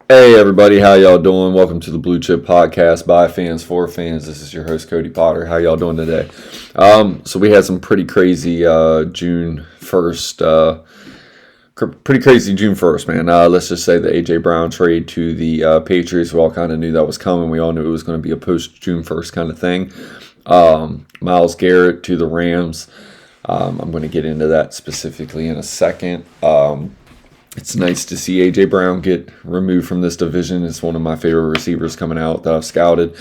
Hey everybody, how y'all doing? Welcome to the Blue Chip Podcast by fans for fans. This is your host Cody Potter. How y'all doing today? So we had some pretty crazy June 1st, man. Let's just say the AJ Brown trade to the Patriots. We all kind of knew that was coming. We all knew it was going to be a post June 1st kind of thing. Myles Garrett to the Rams. I'm going to get into that specifically in a second. It's nice to see A.J. Brown get removed from this division. It's one of my favorite receivers coming out that I've scouted.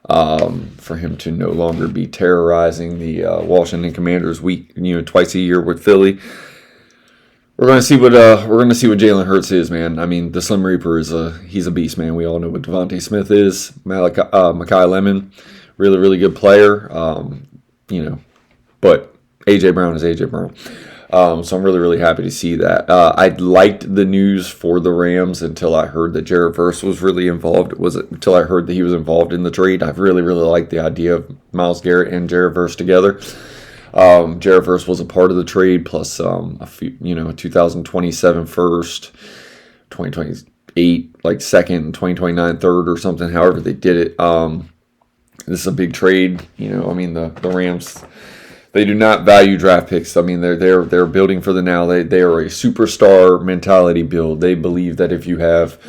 For him to no longer be terrorizing the Washington Commanders twice a year with Philly. We're gonna see what Jalen Hurts is, man. I mean, the Slim Reaper he's a beast, man. We all know what Devontae Smith is. Mekhi Lemon, really really good player. But A.J. Brown is A.J. Brown. So I'm really, really happy to see that. I liked the news for the Rams until I heard that Jared Verse was really involved. Until I heard that he was involved in the trade. I really, really liked the idea of Myles Garrett and Jared Verse together. Jared Verse was a part of the trade, plus a 2027 first, 2028 like second, 2029 third or something. However they did it. This is a big trade. The Rams. They do not value draft picks. I mean, they're building for the now. They are a superstar mentality build. They believe that if you have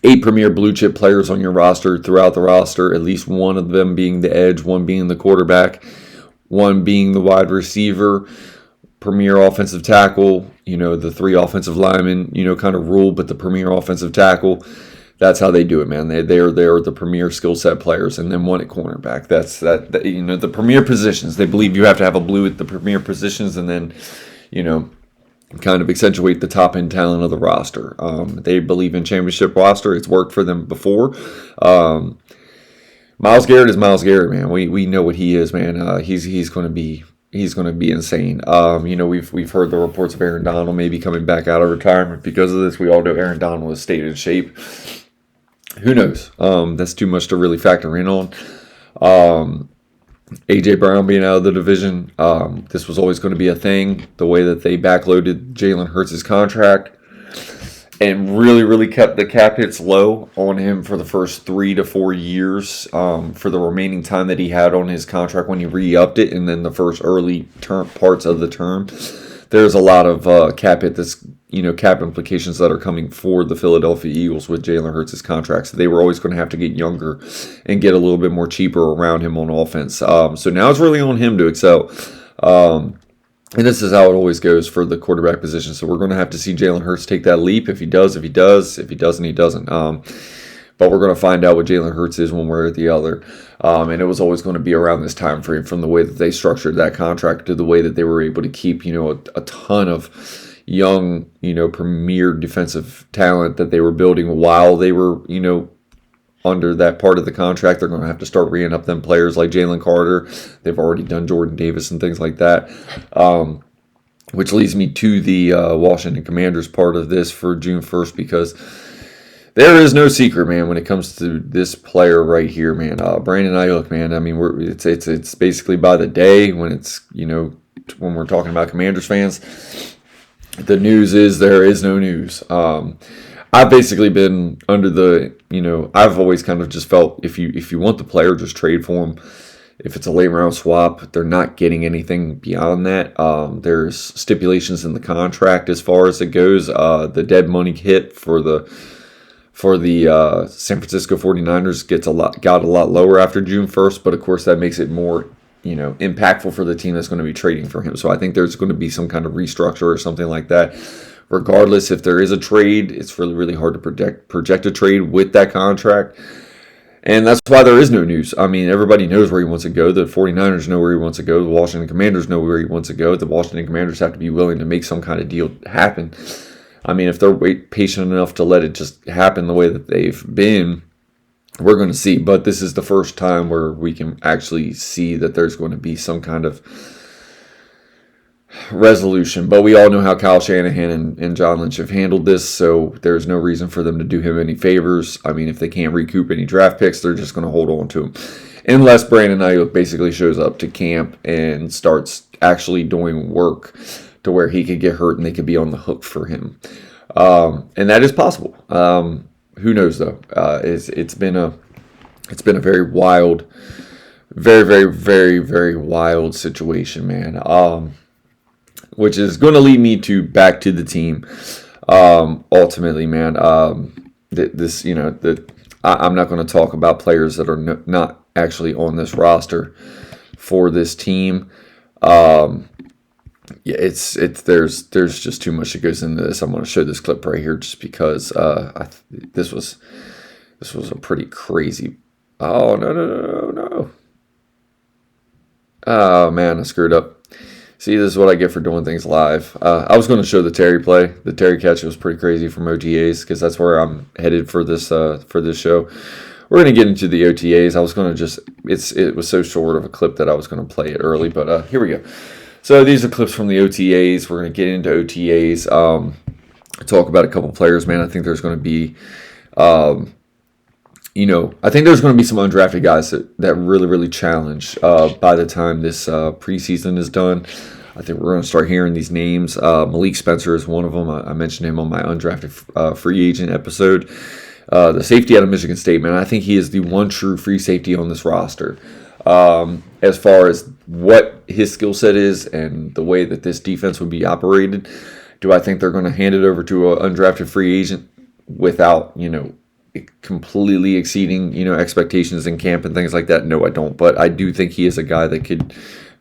8 premier blue chip players on your roster, throughout the roster, at least one of them being the edge, one being the quarterback, one being the wide receiver, premier offensive tackle, the 3 offensive linemen, kind of rule, but the premier offensive tackle. That's how they do it, man. They're the premier skill set players, and then one at cornerback. That's the premier positions. They believe you have to have a blue at the premier positions, and then, kind of accentuate the top end talent of the roster. They believe in championship roster. It's worked for them before. Myles Garrett is Myles Garrett, man. We know what he is, man. He's going to be insane. We've heard the reports of Aaron Donald maybe coming back out of retirement because of this. We all know Aaron Donald has stayed in shape. Who knows? That's too much to really factor in on. A.J. Brown being out of the division, this was always going to be a thing. The way that they backloaded Jalen Hurts' contract and really, really kept the cap hits low on him for the first 3 to 4 years, for the remaining time that he had on his contract when he re-upped it, and then the first early term parts of the term. There's a lot of cap implications that are coming for the Philadelphia Eagles with Jalen Hurts' contract. So they were always going to have to get younger and get a little bit more cheaper around him on offense. So now it's really on him to excel. And this is how it always goes for the quarterback position. So we're going to have to see Jalen Hurts take that leap. If he does, if he does. If he doesn't, he doesn't. But we're going to find out what Jalen Hurts is one way or the other. And it was always going to be around this time frame, from the way that they structured that contract to the way that they were able to keep, a ton of young, premier defensive talent that they were building while they were, under that part of the contract. They're going to have to start reing up them players like Jalen Carter. They've already done Jordan Davis and things like that. Which leads me to the Washington Commanders part of this for June 1st, because there is no secret, man, when it comes to this player right here, man. Brandon Ayuk, man. I mean, it's basically by the day when it's, when we're talking about Commanders fans. The news is there is no news. I've basically been under the, I've always kind of just felt if you want the player, just trade for him. If it's a late round swap, they're not getting anything beyond that. There's stipulations in the contract as far as it goes. The dead money hit for the San Francisco 49ers got a lot lower after June 1st, but of course that makes it more, impactful for the team that's going to be trading for him. So I think there's going to be some kind of restructure or something like that. Regardless, if there is a trade, it's really, really hard to project a trade with that contract. And that's why there is no news. I mean, everybody knows where he wants to go. The 49ers know where he wants to go. The Washington Commanders know where he wants to go. The Washington Commanders have to be willing to make some kind of deal happen. I mean, if they're patient enough to let it just happen the way that they've been, we're going to see. But this is the first time where we can actually see that there's going to be some kind of resolution. But we all know how Kyle Shanahan and John Lynch have handled this, so there's no reason for them to do him any favors. I mean, if they can't recoup any draft picks, they're just going to hold on to him. Unless Brandon Ayuk basically shows up to camp and starts actually doing work to where he could get hurt and they could be on the hook for him. And that is possible. Who knows though? It's been a very wild, very, very, very, very wild situation, man. Which is going to lead me to back to the team. Ultimately, man. This, I'm not going to talk about players that are not actually on this roster for this team. Yeah, there's just too much that goes into this. I'm going to show this clip right here just because this was a pretty crazy. Oh no. Oh man, I screwed up. See, this is what I get for doing things live. I was going to show the Terry play. The Terry catch was pretty crazy from OTAs because that's where I'm headed for this show. We're going to get into the OTAs. I was going to just it was so short of a clip that I was going to play it early, but here we go. So these are clips from the OTAs. We're going to get into OTAs. Talk about a couple players, man. I think there's going to be, I think there's going to be some undrafted guys that really, really challenge by the time this preseason is done. I think we're going to start hearing these names. Malik Spencer is one of them. I mentioned him on my undrafted free agent episode. The safety out of Michigan State, man. I think he is the one true free safety on this roster. As far as what his skill set is and the way that this defense would be operated, do I think they're going to hand it over to an undrafted free agent without, completely exceeding, expectations in camp and things like that? No, I don't. But I do think he is a guy that could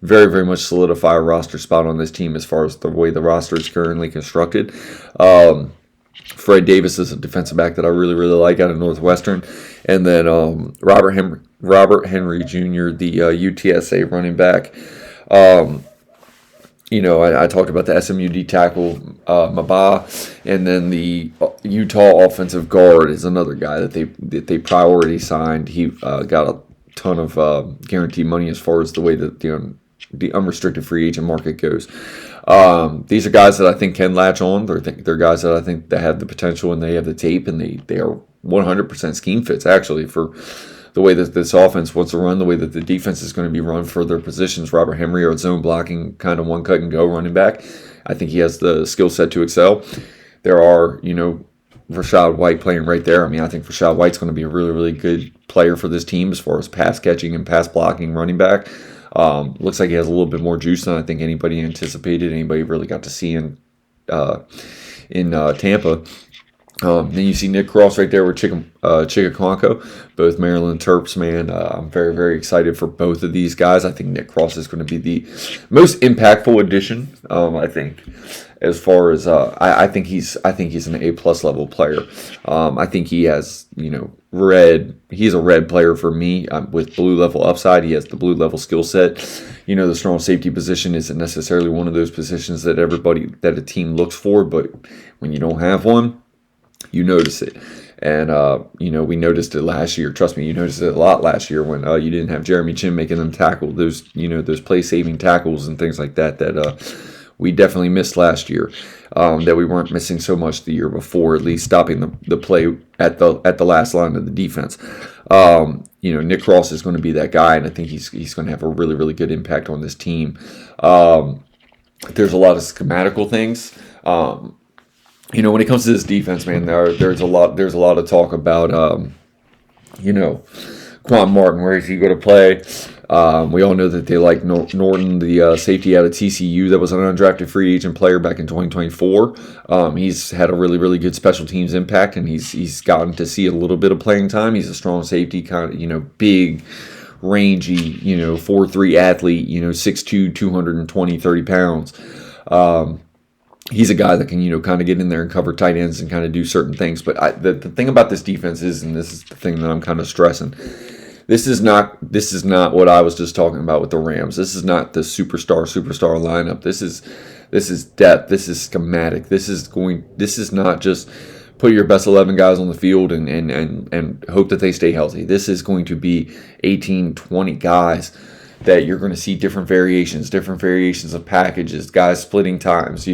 very, very much solidify a roster spot on this team as far as the way the roster is currently constructed. Fred Davis is a defensive back that I really, really like out of Northwestern. And then Robert Henry Jr., the UTSA running back. I talked about the SMU tackle, Mabah, and then the Utah offensive guard is another guy that they priority signed. He got a ton of guaranteed money as far as the way that the unrestricted free agent market goes. These are guys that I think can latch on. They're guys that I think that have the potential and they have the tape, and they are 100% scheme fits actually for the way that this offense wants to run, the way that the defense is going to be run for their positions. Robert Henry, or zone blocking, kind of one cut and go running back. I think he has the skill set to excel. There are, Rashad White playing right there. I mean, I think Rashad White's going to be a really, really good player for this team as far as pass catching and pass blocking running back. Looks like he has a little bit more juice than I think anybody anticipated. Anybody really got to see in Tampa. Then you see Nick Cross right there with Chickaconco, both Maryland Terps, man. I'm very, very excited for both of these guys. I think Nick Cross is going to be the most impactful addition. I think, as far as I think he's an A+ level player. I think he has he's a red player for me with blue level upside. He has the blue level skill set. The strong safety position isn't necessarily one of those positions that a team looks for, but when you don't have one, you notice it. And, we noticed it last year. Trust me, you noticed it a lot last year when you didn't have Jeremy Chin making them tackle those play-saving tackles and things like that we definitely missed last year, that we weren't missing so much the year before, at least stopping the play at the last line of the defense. Nick Cross is going to be that guy, and I think he's going to have a really, really good impact on this team. There's a lot of schematical things. When it comes to this defense, man, there's a lot of talk about, Quan Martin, where is he going to play? We all know that they like Norton, the safety out of TCU that was an undrafted free agent player back in 2024. He's had a really, really good special teams impact, and he's gotten to see a little bit of playing time. He's a strong safety, kind of, big, rangy, 4'3" athlete, 6'2", 220, 30 pounds. He's a guy that can, kind of get in there and cover tight ends and kind of do certain things. But the thing about this defense is, and this is the thing that I'm kind of stressing, this is not what I was just talking about with the Rams. This is not the superstar lineup. This is depth. This is schematic. This is not just put your best 11 guys on the field and hope that they stay healthy. This is going to be 18, 20 guys that you're going to see different variations of packages, guys splitting times,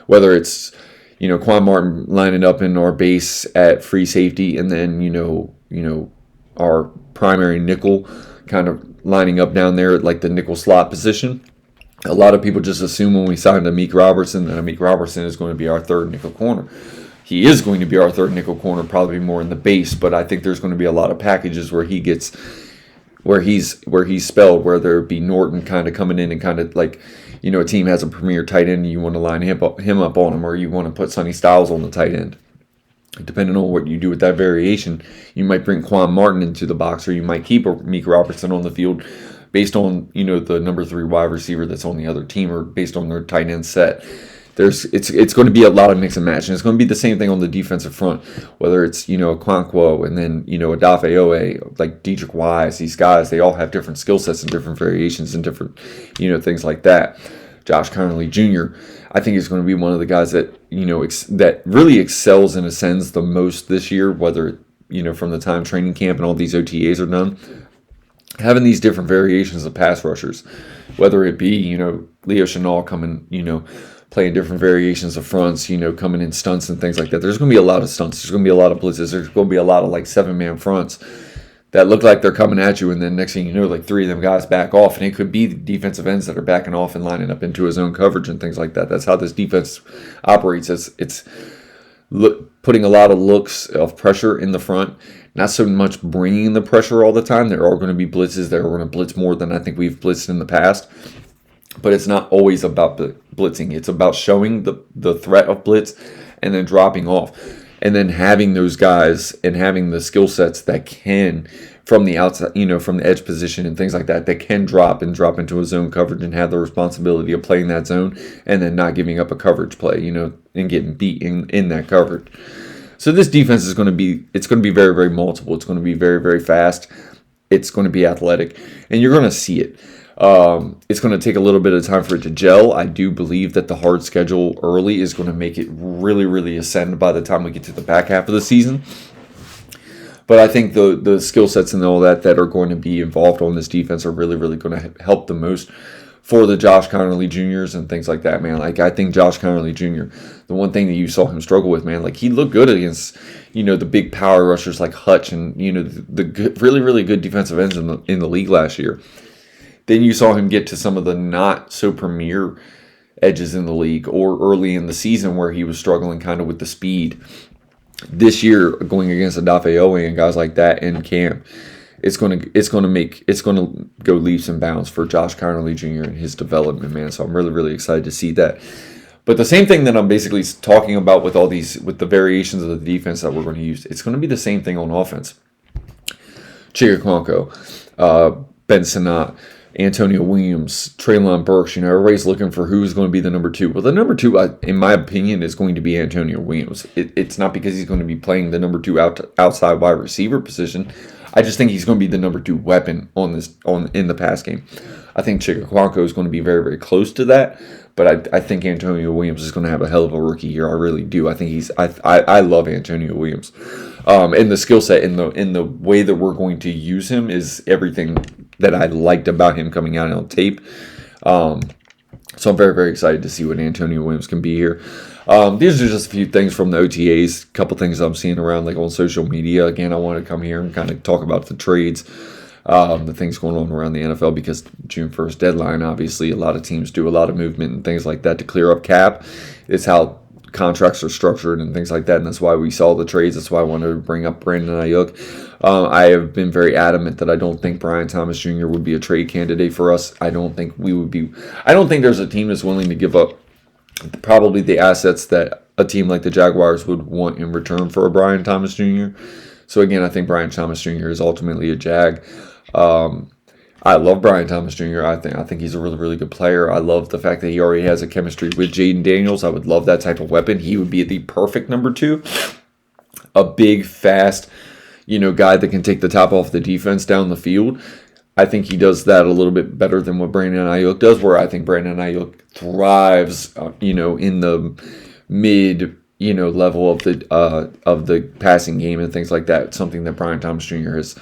whether it's, Quan Martin lining up in our base at free safety, and then, our primary nickel kind of lining up down there at like the nickel slot position, A lot of people just assume when we signed Amik Robertson that Amik Robertson is going to be our third nickel corner. He is going to be our third nickel corner, probably more in the base, but I think there's going to be a lot of packages where he's spelled, whether it be Norton kind of coming in and kind of like, a team has a premier tight end and you want to line him up on him, or you want to put Sonny Styles on the tight end. Depending on what you do with that variation, you might bring Quan Martin into the box, or you might keep Meek Robertson on the field based on, the number 3 wide receiver that's on the other team, or based on their tight end set. It's going to be a lot of mix and match, and it's going to be the same thing on the defensive front, whether it's, Okonkwo and then, Adafe Owe, like Dedrick Wise. These guys, they all have different skill sets and different variations and different, things like that. Josh Connerly Jr., I think is going to be one of the guys that, that really excels and ascends the most this year, whether, from the time training camp and all these OTAs are done. Having these different variations of pass rushers, whether it be, Leo Chenal coming, playing different variations of fronts, coming in stunts and things like that. There's going to be a lot of stunts. There's going to be a lot of blitzes. There's going to be a lot of like 7-man fronts that look like they're coming at you, and then next thing you know, like 3 of them guys back off, and it could be the defensive ends that are backing off and lining up into his own coverage and things like that. That's how this defense operates. It's putting a lot of looks of pressure in the front, not so much bringing the pressure all the time. There are going to be blitzes. They're going to blitz more than I think we've blitzed in the past, but it's not always about blitzing. It's about showing the threat of blitz and then dropping off. And then having those guys and having the skill sets that can, from the outside, from the edge position and things like that, that can drop into a zone coverage and have the responsibility of playing that zone and then not giving up a coverage play, and getting beat in that coverage. So this defense is going to be very, very multiple. It's going to be very, very fast. It's going to be athletic, and you're going to see it. It's going to take a little bit of time for it to gel. I do believe that the hard schedule early is going to make it really, really ascend by the time we get to the back half of the season. But I think the skill sets and all that are going to be involved on this defense are really, really going to help the most for the Josh Connerly Jr.'s and things like that, man. Like, I think Josh Connerly Jr., the one thing that you saw him struggle with, man, like, he looked good against, the big power rushers like Hutch and, the good, really, really good defensive ends in the league last year. Then you saw him get to some of the not so premier edges in the league, or early in the season where he was struggling kind of with the speed. This year, going against Adafe Owe and guys like that in camp, it's going to go leaps and bounds for Josh Connerly Jr. and his development, man. So I'm really, really excited to see that. But the same thing that I'm basically talking about with with the variations of the defense that we're going to use, it's going to be the same thing on offense. Chigaquanko, Ben Sinnott, Antonio Williams, Treylon Burks, everybody's looking for who's going to be the number 2. Well, the number 2, in my opinion, is going to be Antonio Williams. It's not because he's going to be playing the number 2 outside wide receiver position. I just think he's going to be the number 2 weapon in the pass game. I think Chigaquanko is going to be very, very close to that, but I think Antonio Williams is going to have a hell of a rookie year. I really do. I think I love Antonio Williams. And the skill set in the way that we're going to use him is everything that I liked about him coming out on tape. So I'm very, very excited to see what Antonio Williams can be here. These are just a few things from the OTAs, a couple things I'm seeing around like on social media. Again, I want to come here and kind of talk about the trades, the things going on around the NFL, because June 1st deadline, obviously, a lot of teams do a lot of movement and things like that to clear up cap. It's how contracts are structured and things like that, and that's why we saw the trades. That's why I wanted to bring up Brandon Ayuk. I have been very adamant that I don't think Brian Thomas Jr. would be a trade candidate for us. I don't think there's a team that's willing to give up probably the assets that a team like the Jaguars would want in return for a Brian Thomas Jr. So again, I think Brian Thomas Jr. is ultimately a Jag. I love Brian Thomas Jr. I think he's a really, really good player. I love the fact that he already has a chemistry with Jaden Daniels. I would love that type of weapon. He would be the perfect number 2. A big, fast, guy that can take the top off the defense down the field. I think he does that a little bit better than what Brandon Ayuk does, where I think Brandon Ayuk thrives, in the mid, level of the passing game and things like that. Something that Brian Thomas Jr. is.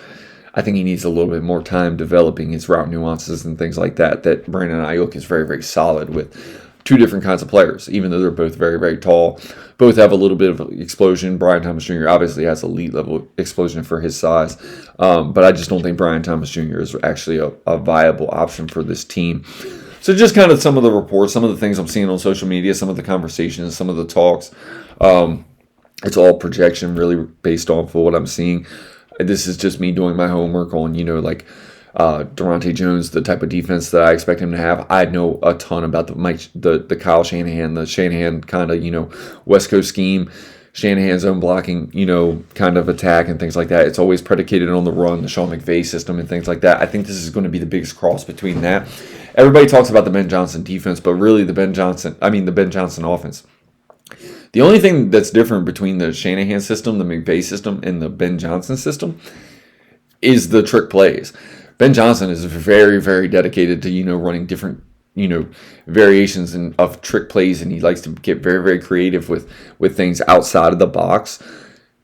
I think he needs a little bit more time developing his route nuances and things like that. That Brandon Ayuk is very, very solid with. Two different kinds of players, even though they're both very, very tall. Both have a little bit of explosion. Brian Thomas Jr. obviously has elite level explosion for his size. But I just don't think Brian Thomas Jr. is actually a viable option for this team. So just kind of some of the reports, some of the things I'm seeing on social media, some of the conversations, some of the talks. It's all projection, really based off of what I'm seeing. This is just me doing my homework on, like Durante Jones, the type of defense that I expect him to have. I know a ton about the Kyle Shanahan, the Shanahan kind of, West Coast scheme, Shanahan's own blocking, kind of attack and things like that. It's always predicated on the run, the Sean McVay system and things like that. I think this is going to be the biggest cross between that. Everybody talks about the Ben Johnson defense, but really the Ben Johnson offense. The only thing that's different between the Shanahan system, the McVay system, and the Ben Johnson system is the trick plays. Ben Johnson is very, very dedicated to, running different, variations of trick plays, and he likes to get very, very creative with things outside of the box.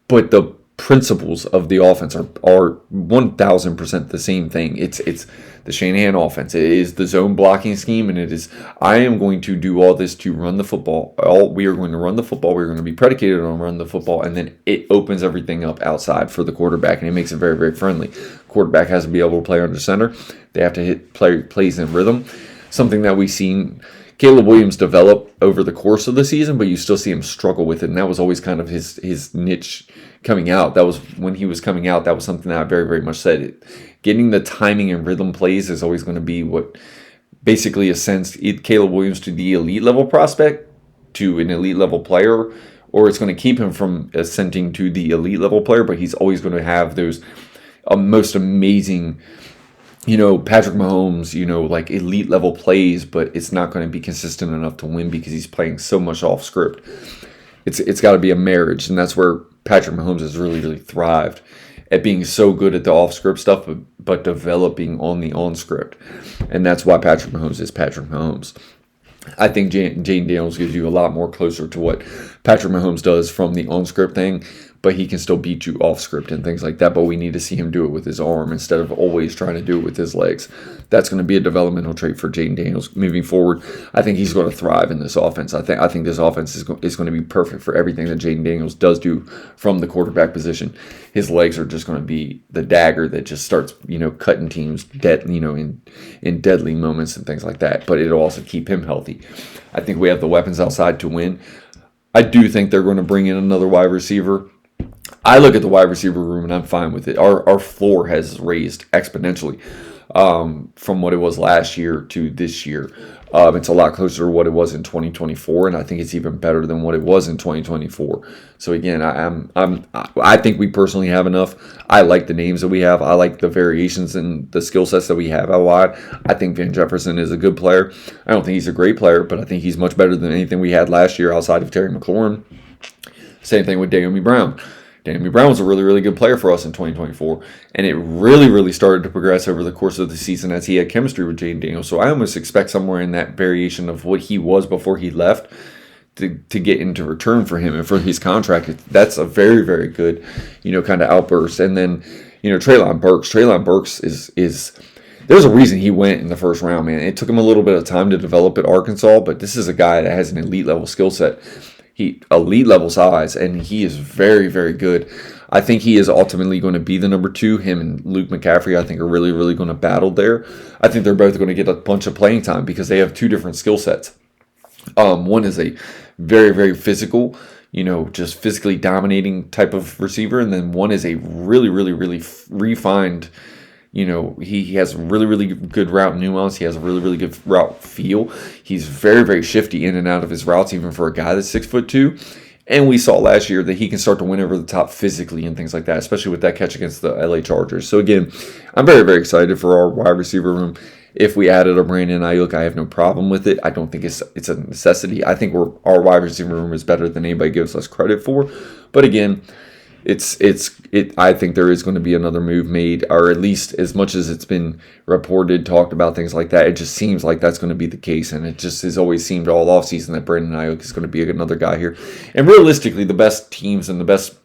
But the principles of the offense are 1,000% the same thing. It's the Shanahan offense. It is the zone blocking scheme, and it is, I am going to do all this to run the football. We are going to run the football. We're going to be predicated on run the football, and then it opens everything up outside for the quarterback, and it makes it very, very friendly. Quarterback has to be able to play under center. They have to hit plays in rhythm, something that we've seen Caleb Williams develop over the course of the season, but you still see him struggle with it, and that was always kind of his niche coming out. That was when he was coming out. That was something that I very, very much said. Getting the timing and rhythm plays is always going to be what basically ascends Caleb Williams to the elite level prospect, to an elite level player, or it's going to keep him from ascending to the elite level player, but he's always going to have those most amazing, Patrick Mahomes, like elite level plays, but it's not going to be consistent enough to win because he's playing so much off script. It's got to be a marriage, and that's where Patrick Mahomes has really, really thrived at being so good at the off script stuff, but developing on the on script, and that's why Patrick Mahomes is Patrick Mahomes. I think Jane Daniels gives you a lot more closer to what Patrick Mahomes does from the on script thing, but he can still beat you off script and things like that. But we need to see him do it with his arm instead of always trying to do it with his legs. That's going to be a developmental trait for Jane Daniels moving forward. I think he's going to thrive in this offense. I think this offense is going to be perfect for everything that Jane Daniels does do from the quarterback position. His legs are just going to be the dagger that just starts, cutting teams dead, in deadly moments and things like that. But it'll also keep him healthy. I think we have the weapons outside to win. I do think they're going to bring in another wide receiver. I look at the wide receiver room and I'm fine with it. Our floor has raised exponentially from what it was last year to this year. It's a lot closer to what it was in 2024, and I think it's even better than what it was in 2024. So again, I think we personally have enough. I like the names that we have. I like the variations and the skill sets that we have out wide. I think Van Jefferson is a good player. I don't think he's a great player, but I think he's much better than anything we had last year outside of Terry McLaurin. Same thing with Naomi Brown. Naomi Brown was a really, really good player for us in 2024, and it really, really started to progress over the course of the season as he had chemistry with Jane Daniels. So I almost expect somewhere in that variation of what he was before he left to get into return for him and for his contract. That's a very, very good, kind of outburst. And then, Treylon Burks. Treylon Burks is there's a reason he went in the first round, man. It took him a little bit of time to develop at Arkansas, but this is a guy that has an elite level skill set. Elite level size, and he is very, very good. I think he is ultimately going to be the number 2. Him and Luke McCaffrey, I think, are really, really going to battle there. I think they're both going to get a bunch of playing time because they have 2 different skill sets. One is a very, very physical, just physically dominating type of receiver, and then one is a really, really, really refined. He has really, really good route nuance. He has a really, really good route feel. He's very, very shifty in and out of his routes, even for a guy that's 6'2". And we saw last year that he can start to win over the top physically and things like that, especially with that catch against the LA Chargers. So again, I'm very, very excited for our wide receiver room. If we added a Brandon Ayuk, I have no problem with it. I don't think it's a necessity. I think our wide receiver room is better than anybody gives us credit for. But again, I think there is going to be another move made, or at least as much as it's been reported, talked about, things like that. It just seems like that's going to be the case, and it just has always seemed all offseason that Brandon Ayuk is going to be another guy here. And realistically, the best teams and the best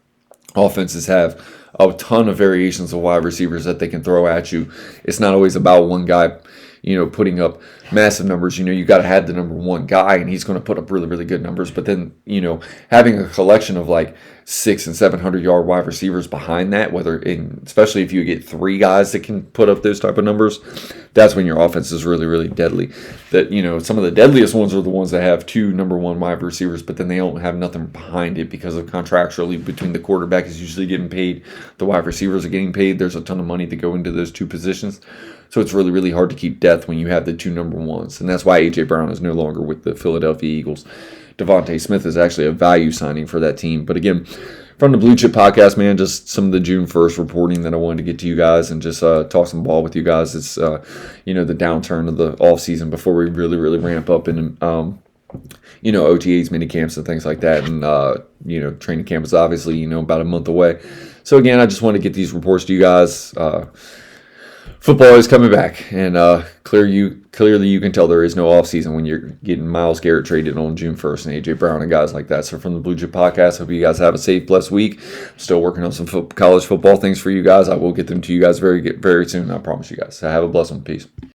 offenses have a ton of variations of wide receivers that they can throw at you. It's not always about one guy, putting up massive numbers. You got to have the number 1 guy, and he's going to put up really, really good numbers. But then, having a collection of like 600 and 700-yard wide receivers behind that, especially if you get 3 guys that can put up those type of numbers, that's when your offense is really, really deadly. That, some of the deadliest ones are the ones that have 2 number 1 wide receivers, but then they don't have nothing behind it because of contractually between the quarterback is usually getting paid, the wide receivers are getting paid. There's a ton of money to go into those 2 positions. So it's really, really hard to keep depth when you have the 2 number 1s. And that's why A.J. Brown is no longer with the Philadelphia Eagles. Devontae Smith is actually a value signing for that team. But again, from the Blue Chip Podcast, man, just some of the June 1st reporting that I wanted to get to you guys and just talk some ball with you guys. It's, the downturn of the offseason before we really, really ramp up in, OTAs, mini camps and things like that. And, training camp is obviously, about a month away. So, again, I just want to get these reports to you guys. Football is coming back, and clearly you can tell there is no offseason when you're getting Myles Garrett traded on June 1st and A.J. Brown and guys like that. So from the Blue Chip Podcast, hope you guys have a safe, blessed week. Still working on some college football things for you guys. I will get them to you guys very, very soon. I promise you guys. So have a blessed one. Peace.